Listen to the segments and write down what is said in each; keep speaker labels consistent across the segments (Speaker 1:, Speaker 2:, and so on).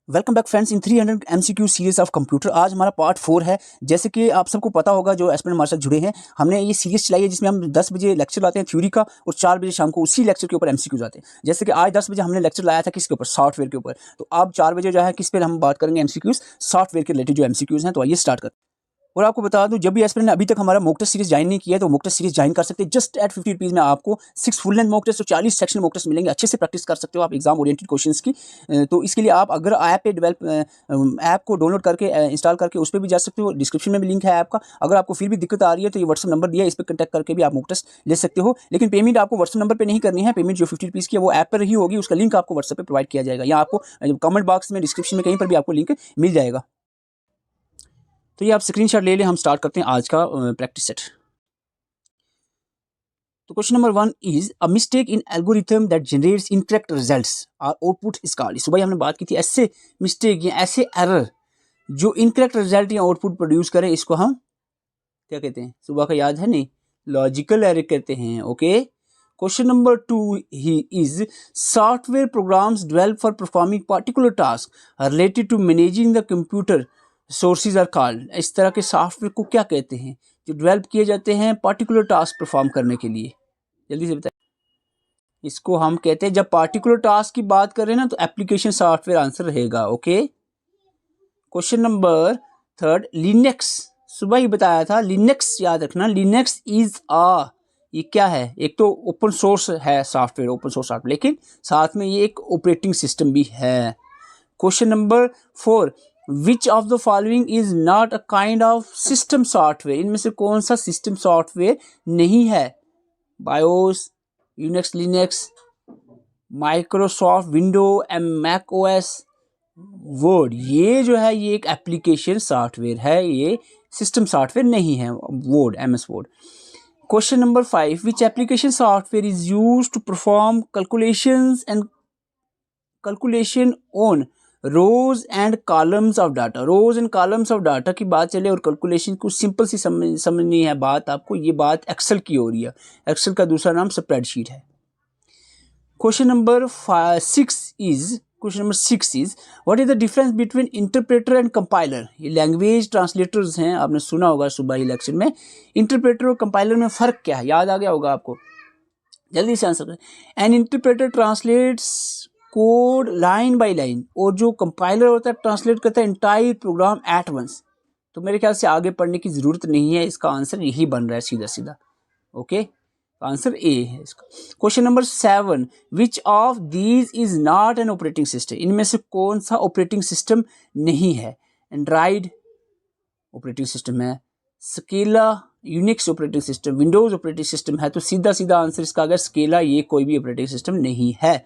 Speaker 1: Welcome back friends in 300 MCQ series of computer. आज हमारा part 4 है। जैसे कि आप सबको पता होगा जो एस्पिरेंट हमारे साथ जुड़े हैं, हमने ये सीरीज चलाई है जिसमें हम 10 बजे लेक्चर लाते हैं थ्योरी का और 4 बजे शाम को उसी लेक्चर के ऊपर MCQ आते हैं। जैसे कि आज 10 बजे हमने लेक्चर लाया था किसके ऊपर, सॉफ्टवेयर के ऊपर। तो अब 4 बजे जो है किस पर हम बात करेंगे, MCQs, सॉफ्टवेयर के रिलेटेड जो MCQs हैं। तो आइए स्टार्ट करते हैं। और आपको बता दूं, जब भी एस्पिरेंट ने अभी तक हमारा मॉक टेस्ट सीरीज ज्वाइन नहीं किया है तो मॉक टेस्ट सीरीज ज्वाइन कर सकते हैं। जस्ट एट 50 रुपीज़ में आपको 6 फुल लेंथ मॉक टेस्ट और 40 सेक्शन मॉक टेस्ट मिलेंगे। अच्छे से प्रैक्टिस कर सकते हो आप एग्जाम ओरिएंटेड क्वेश्चंस की। तो इसके लिए आप अगर ऐप पे ऐप को डाउनलोड करके इंस्टॉल करके उस पर भी जा सकते हो। डिस्क्रिप्शन में भी लिंक है ऐप का। अगर आपको फिर भी दिक्कत आ रही है तो ये व्हाट्सअप नंबर दिया है, इस पर कॉन्टैक्ट करके भी आप मॉक टेस्ट ले सकते हो। लेकिन पेमेंट आपको व्हाट्सअप नंबर पर नहीं करनी है। पेमेंट जो 50 रुपीज़ की है वो ऐप पर ही होगी। उसका लिंक आपको व्हाट्सएप पर प्रोवाइड किया जाएगा या आपको कमेंट बॉक्स में, डिस्क्रिप्शन में कहीं पर भी आपको लिंक मिल जाएगा। तो ये आप स्क्रीनशॉट ले लें। हम स्टार्ट करते हैं आज का प्रैक्टिस सेट। तो question number 1 is a mistake in algorithm that generates incorrect results or output is called. सुबह हमने बात की थी ऐसे मिस्टेक या ऐसे एरर जो इनकरेक्ट रिजल्ट या आउटपुट प्रोड्यूस करे, इसको हम क्या कहते हैं? सुबह का याद है नहीं, लॉजिकल एरर कहते हैं। ओके। क्वेश्चन नंबर 2 ही is software programs develop for performing particular task related to managing the computer sources are called. इस तरह के सॉफ्टवेयर को क्या कहते हैं जो डेवलप किए जाते हैं पार्टिकुलर टास्क परफॉर्म करने के लिए? जल्दी से बताएं। इसको हम कहते हैं, जब पार्टिकुलर टास्क की बात करें ना तो एप्लीकेशन सॉफ्टवेयर आंसर रहेगा। ओके। Question number 3 Linux. सुबह ही बताया था लिनक्स, याद रखना। लिनक्स इज ये क्या है? एक तो ओपन सोर्स है सॉफ्टवेयर, ओपन सोर्स सॉफ्टवेयर, लेकिन साथ में ये एक ऑपरेटिंग सिस्टम भी है। Question number 4 which of the following is not a kind of system software. इनमें से कौन सा सिस्टम सॉफ्टवेयर नहीं है? BIOS, Unix, Linux, Microsoft window, Mac OS, Word. ये जो है ये एक एप्लीकेशन सॉफ्टवेयर है, ये सिस्टम सॉफ्टवेयर नहीं है। Word, MS Word. Question number 5 which application software is use to perform calculation on rows and columns of data. Rows and columns of data की बात चले और कैलकुलेशन को सिंपल सी समझनी है बात आपको। ये बात एक्सेल की हो रही है। एक्सेल का दूसरा नाम स्प्रेडशीट है। Question number 6 is what is the difference between interpreter and compiler. ये लैंग्वेज ट्रांसलेटर्स हैं, आपने सुना होगा सुबह ही लेक्चर में। इंटरप्रेटर और कंपाइलर में फ़र्क क्या है? याद आ गया होगा आपको। जल्दी से आंसर करें। N interpreter translates code line by line, और जो कंपाइलर होता है ट्रांसलेट करता है एंटायर प्रोग्राम एट वंस। तो मेरे ख्याल से आगे पढ़ने की ज़रूरत नहीं है, इसका आंसर यही बन रहा है सीधा सीधा। ओके, आंसर ए है इसका। Question number 7 which of these is not an operating system. इनमें से कौन सा ऑपरेटिंग सिस्टम नहीं है? एंड्रॉइड ऑपरेटिंग सिस्टम है, Scala Unix operating system, Windows operating system है। तो सीधा सीधा आंसर इसका अगर स्केला, ये कोई भी ऑपरेटिंग सिस्टम नहीं है।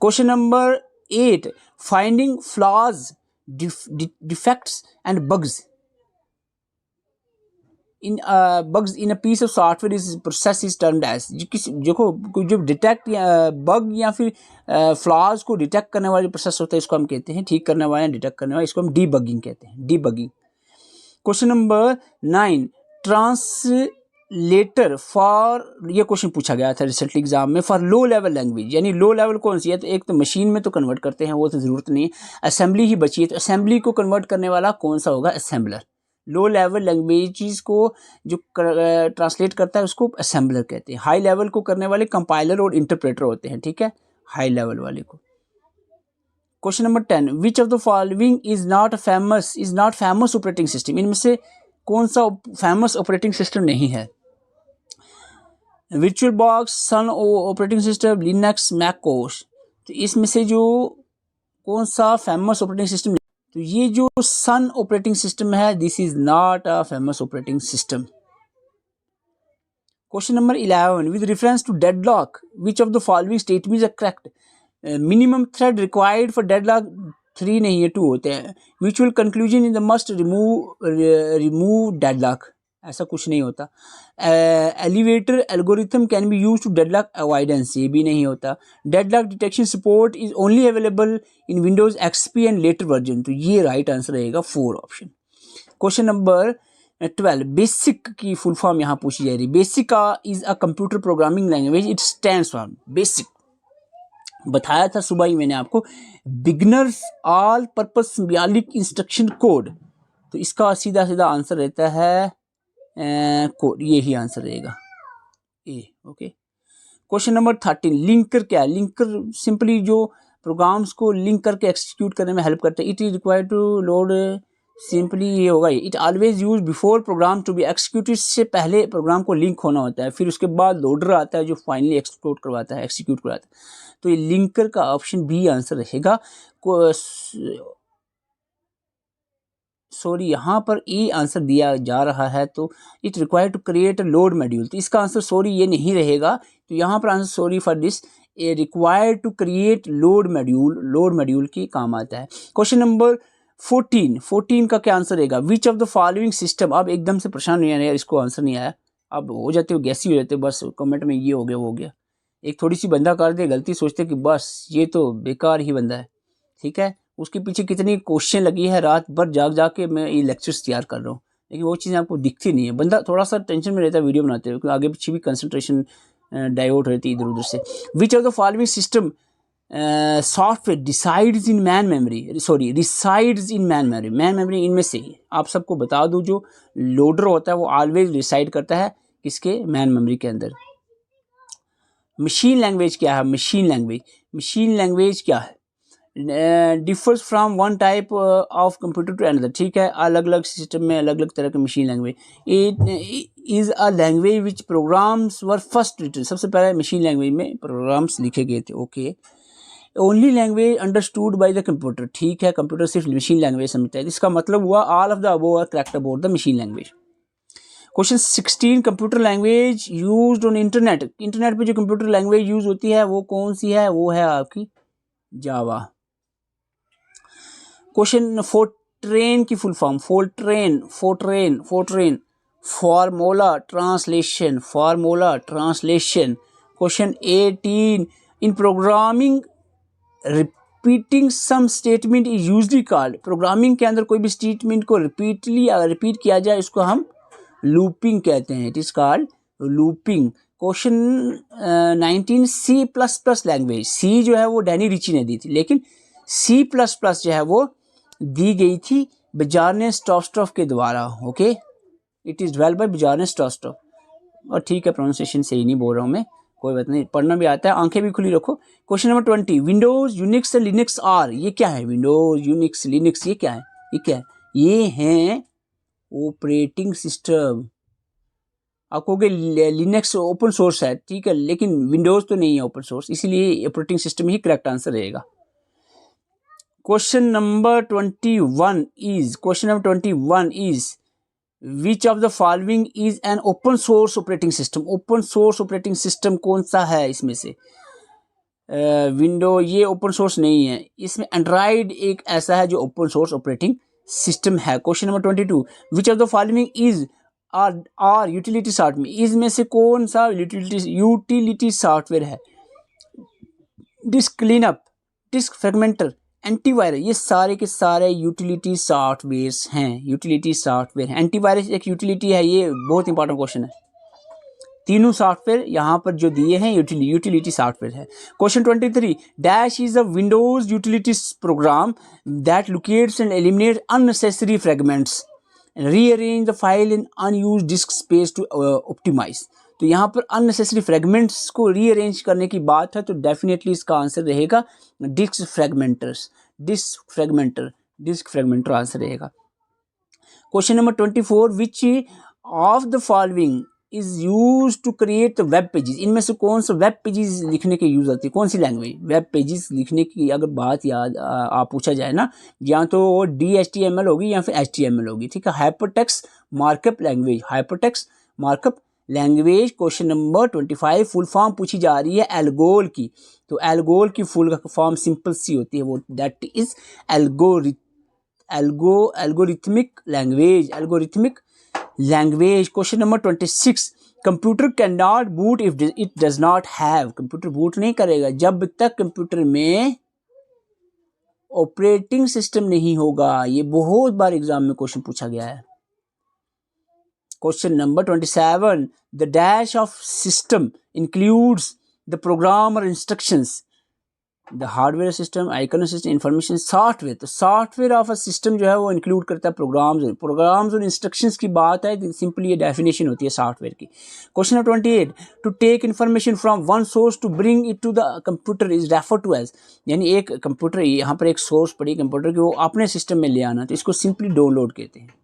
Speaker 1: Question number 8 finding flaws, defects and bugs in bugs in a piece of software is process is termed as. देखो जो डिटेक्ट बग या फिर फ्लॉज को डिटेक्ट करने वाले प्रोसेस होता है, इसको हम कहते हैं, ठीक करने वाले, डिटेक्ट करने वाले, इसको हम डीबगिंग कहते हैं, debugging. Question number 9 translator for, ये क्वेश्चन पूछा गया था रिसेंटली एग्जाम में, फॉर लो लेवल लैंग्वेज। यानी लो लेवल कौन सी है? तो एक तो मशीन में तो कन्वर्ट करते हैं, वो तो ज़रूरत नहीं है। असेंबली ही बची है, तो असेंबली को कन्वर्ट करने वाला कौन सा होगा? असेंबलर। लो लेवल लैंग्वेजेस को जो ट्रांसलेट करता है उसको असेंबलर कहते हैं। हाई लेवल को करने वाले कंपाइलर और इंटरप्रेटर होते हैं, ठीक है, हाई लेवल वाले को। Question number 10 which of the following is not famous operating system. इनमें से कौन सा फेमस ऑपरेटिंग सिस्टम नहीं है? Virtual box, Sun operating system, Linux, Mac OS. तो इसमें से जो कौन सा फेमस ऑपरेटिंग सिस्टम? तो ये जो सन ऑपरेटिंग सिस्टम है, this is not a famous operating system. Question number 11 with reference to deadlock which of the following statements are correct. Minimum thread required for deadlock 3 नहीं है, 2 होते हैं। Mutual conclusion in the must remove deadlock, ऐसा कुछ नहीं होता। Elevator algorithm can be use to deadlock avoidance, ये भी नहीं होता। Deadlock detection support is only available in Windows XP and later version. तो ये राइट आंसर रहेगा 4 ऑप्शन। क्वेश्चन नंबर 12 बेसिक की फुल फॉर्म यहाँ पूछी जा रही है। Basic is a computer programming language, it stands for basic. बताया था सुबह ही मैंने आपको, beginners all purpose symbolic instruction code. तो इसका सीधा सीधा आंसर रहता है कोड, यही आंसर रहेगा A. Okay, question number 13, linker क्या है? लिंकर सिंपली जो प्रोग्राम्स को लिंक करके एक्सिक्यूट करने में हेल्प करते हैं। It is required to load, simply ये होगा, it always use before program to be executed, से पहले प्रोग्राम को लिंक होना होता है, फिर उसके बाद लोडर आता है जो फाइनली एक्सिक्यूट करवाता है, तो ये लिंकर का ऑप्शन बी आंसर रहेगा। सॉरी, यहाँ पर ए आंसर दिया जा रहा है, तो it require to create a load module, तो इसका आंसर सॉरी ये नहीं रहेगा। तो यहाँ पर answer sorry for this, A require to create load module की काम आता है। क्वेश्चन नंबर 14 का क्या आंसर रहेगा? विच ऑफ द फॉलोइंग सिस्टम, अब एकदम से परेशान नहीं आया, इसको आंसर नहीं आया, अब हो जाते हो गैसी हो जाते हो, बस कमेंट में ये हो गया वो हो गया, एक थोड़ी सी बंदा कर दे गलती, सोचते कि बस ये तो बेकार ही बंदा है, ठीक है। उसके पीछे कितनी क्वेश्चन लगी है, रात भर जाग के मैं ये लेक्चर्स तैयार कर रहा हूँ, लेकिन वो चीज़ें आपको दिखती नहीं है। बंदा थोड़ा सा टेंशन में रहता है वीडियो बनाते हुए, क्योंकि आगे पीछे भी कंसंट्रेशन डाइवर्ट रहती है इधर उधर से। विच of the following system software resides in man memory, इनमें से आप सबको बता दूं, जो लोडर होता है वो ऑलवेज रिसाइड करता है किसके? मैन मेमोरी के अंदर। मशीन लैंग्वेज क्या है? मशीन लैंग्वेज क्या है? Differs from one type of computer to another, ठीक है, अलग अलग सिस्टम में अलग अलग तरह के machine language. It is a language which programs were first written, सबसे पहले मशीन लैंग्वेज में प्रोग्राम्स लिखे गए थे। Okay, only language understood by the computer, ठीक है, कंप्यूटर सिर्फ मशीन लैंग्वेज समझता है, इसका मतलब हुआ all of the above are correct about the machine language. Question 16, computer language used on internet पे जो कंप्यूटर लैंग्वेज यूज होती है वो कौन सी है? वो है आपकी जावा। क्वेश्चन फोर्ट्रेन की full form, Fortran formula translation. Question 18, in programming repeating some statement is usually called, programming के अंदर कोई भी स्टेटमेंट को रिपीट किया जाए इसको हम लूपिंग कहते हैं, it is called looping. Question 19, C plus plus language, C जो है वो डैनी रिची ने दी थी, लेकिन सी प्लस प्लस जो है वो दी गई थी बजार्ने स्टॉस्ट्रॉफ के द्वारा। Okay, it is developed by Bjarne Stroustrup, और ठीक है प्रोनाउंसिएशन सही नहीं बोल रहा हूँ मैं, कोई बात नहीं, पढ़ना भी आता है, आंखें भी खुली रखो। Question number 20, Windows Unix and Linux are, ये क्या है? विंडोज यूनिक्स लिनक्स ये क्या है? ये हैं ऑपरेटिंग सिस्टम। आप कहोगे लिनक्स ओपन सोर्स है, ठीक है, लेकिन विंडोज तो नहीं है ओपन सोर्स, इसीलिए ऑपरेटिंग सिस्टम ही करेक्ट आंसर रहेगा। Question number 21 is which of the following is an open source operating system? Open source operating system कौन सा है इसमें से? विंडो ये ओपन सोर्स नहीं है, इसमें एंड्रॉइड एक ऐसा है जो ओपन सोर्स ऑपरेटिंग सिस्टम है। Question number 22, which of the following is are utility software, इसमें से कौन सा यूटिलिटी सॉफ्टवेयर है? Disk cleanup, disk fragmenter, antivirus, ये सारे के सारे यूटिलिटी सॉफ्टवेयर्स हैं। एंटीवायरस एक यूटिलिटी है, ये बहुत इंपॉर्टेंट क्वेश्चन है। तीनों सॉफ्टवेयर यहाँ पर जो दिए हैं यूटिलिटी सॉफ्टवेयर है। Question 23, dash is a Windows utility program that locates and eliminate unnecessary fragments, rearrange the file in unused disk space to optimise. तो यहाँ पर अननेसेसरी फ्रेगमेंट्स को रीअरेंज करने की बात है, तो डेफिनेटली इसका आंसर रहेगा डिस्क फ्रेगमेंटर आंसर रहेगा। Question number 24, which of the following is use to create web pages, इनमें से कौन सा वेब पेजेस लिखने के यूज आती है? कौन सी लैंग्वेज वेब पेजेस लिखने की अगर बात याद आप पूछा जाए ना, या तो DHTML होगी या फिर HTML होगी, ठीक है। Hypertext markup language. Question number 25, full form पूछी जा रही है एल्गोल की, तो एल्गोल की फुल फॉर्म सिंपल सी होती है, वो that is algorithmic language. Question number 26, computer can not boot if it does not have, computer boot नहीं करेगा जब तक कंप्यूटर में ऑपरेटिंग सिस्टम नहीं होगा। ये बहुत बार एग्जाम में क्वेश्चन पूछा गया है। Question number 27, the dash of system includes the program और instructions, the hardware system, icon system, information, software. तो सॉफ्टवेयर ऑफ अ सिस्टम जो है वो इंक्लूड करता है प्रोग्राम्स और इंस्ट्रक्शंस की बात है, सिंपली ये डेफिनेशन होती है सॉफ्टवेयर की। Question number 28, to take information from one source to bring it to the computer is refer to as, यानी एक कंप्यूटर, यहाँ पर एक सोर्स पड़ी कंप्यूटर की, वो अपने सिस्टम में ले आना, तो इसको सिंपली डाउनलोड कहते हैं।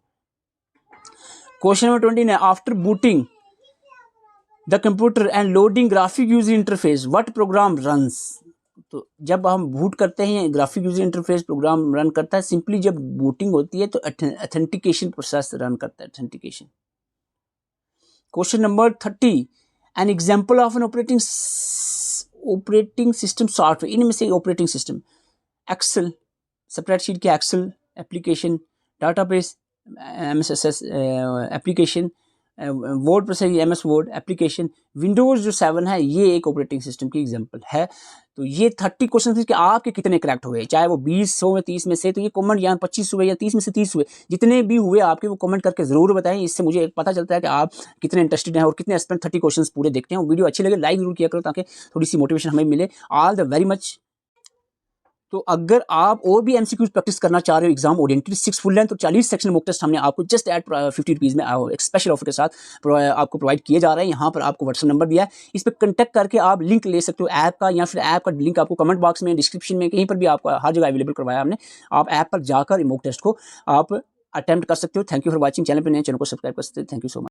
Speaker 1: Question number 29, after booting the computer and loading graphic user interface what program runs. तो जब हम बूट करते हैं graphic user interface program run करता है, सिंपली जब बूटिंग होती है तो ऑथेंटिकेशन प्रोसेस रन करता है, authentication. Question number 30, an example of an operating system software, इनमें से ऑपरेटिंग सिस्टम एक्सेल, स्प्रेडशीट की Excel application, database MSS application, word processing MS Word application, Windows जो 7 है ये एक ऑपरेटिंग सिस्टम की एग्जांपल है। तो ये 30 क्वेश्चन थे कि आपके कितने करेक्ट हुए, चाहे वो 20 100 में 30 में से, तो ये कमेंट यहाँ 25 हुए या 30 में से 30 हुए, जितने भी हुए आपके वो कमेंट करके ज़रूर बताएं। इससे मुझे पता चलता है कि आप कितने इंटरेस्टेड हैं और कितने एस्पेक्ट 30 क्वेश्चन पूरे देखते हैं। वीडियो अच्छी लगे लाइक जरूर किया करो ताकि थोड़ी सी मोटिवेशन हमें मिले। All the very much. तो अगर आप और भी एमसीक्यूज प्रैक्टिस करना चाह रहे हो एग्जाम ओरिएंटेड 6 फुल लेंथ और 40 सेक्शन मॉक टेस्ट हमने आपको जस्ट एट 50 रुपीज़ में एक स्पेशल ऑफर के साथ आपको प्रोवाइड किए जा रहे हैं। यहाँ पर आपको व्हाट्सएप नंबर दिया है, इस पर कंटेक्ट करके आप लिंक ले सकते हो ऐप का, या फिर ऐप का लिंक आपको कमेंट बॉक्स में, डिस्क्रिप्शन में, कहीं पर भी आपको हर जगह अवेलेबल करवाया हमने। आप ऐप पर जाकर मॉक टेस्ट को आप अटेम्प्ट कर सकते हो। Thank you for watching. Channel पर नए चैनल को सब्सक्राइब कर सकते हो। Thank you so much.